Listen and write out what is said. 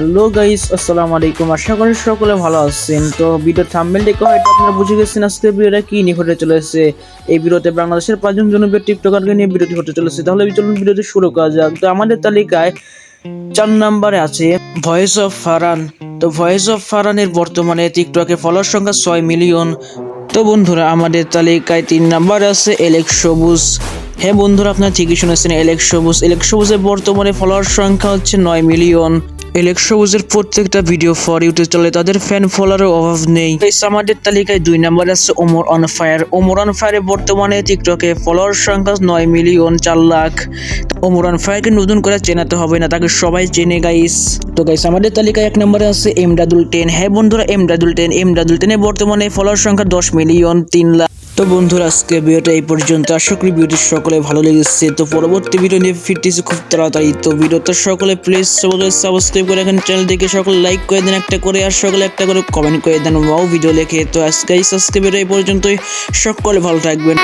Hello guys, আসসালামু আলাইকুম। আশা করি সকলে ভালো আছেন। তো ভিডিও থাম্বনেল দেখে হয়তো আপনারা বুঝে গেছেন আজকে ভিডিওটা কি নিয়ে হতে চলেছে। এই ভিডিওতে বাংলাদেশের 5জন জনপ্রিয় টিকটকারকে নিয়ে ভিডিওটি হতে চলেছে। তাহলে চলুন ভিডিওটি শুরু করা যাক। তো আমাদের তালিকায় 4 নম্বরে আছে ভয়েস অফ ফারহান। তো ভয়েস অফ ফারহানের বর্তমানে টিকটকে ফলোয়ার সংখ্যা 6 মিলিয়ন। তো বন্ধুরা, আমাদের তালিকায় 3 নম্বরে আছে এলেক্স সবুজ। হ্যাঁ বন্ধুরা, আপনারা ঠিকই শুনেছেন, এলেক্স সবুজ। এলেক্স সবুজের বর্তমানে ফলোয়ার সংখ্যা হচ্ছে 9 মিলিয়ন। এলেক্স সবুজের প্রত্যেকটা ভিডিও ফর ইউতে চলে, তাদের ফ্যান ফলোয়ারের অভাব নেই। আমাদের তালিকায় 2 নম্বরে আছে Omar on fire. Omar on ফায়ারের বর্তমানে টিকটকে ফলোয়ার সংখ্যা 9 মিলিয়ন 4 লাখ। ওমর অন ফায়ারকে নতুন করে চেনাতে হবে না, তাকে সবাই চেনে গাইস। তো গাইস, আমাদের তালিকায় 1 নম্বরে আছে এমদাদুল 10। হ্যাঁ বন্ধুরা, এমদাদুল 10 বর্তমানে ফলোয়ার সংখ্যা 10 মিলিয়ন 3 লাখ। তো বন্ধুরা, আজকে ভিডিওটা এই পর্যন্ত। আশা করি ভিডিওটি সকলে ভালো লেগেছে। তো পরবর্তী ভিডিও নিয়ে ফিরতেছি খুব তাড়াতাড়ি। তো ভিডিওটা সকলে প্লিজ সাবস্ক্রাইব করে রাখেন, চ্যানেল থেকে সকলে লাইক করে দেন একটা করে, আর সকলে একটা করে কমেন্ট করে দেন ওয়াও ভিডিও লিখে। তো আজকে ভিডিও এই পর্যন্তই। সকলে ভালো থাকবেন।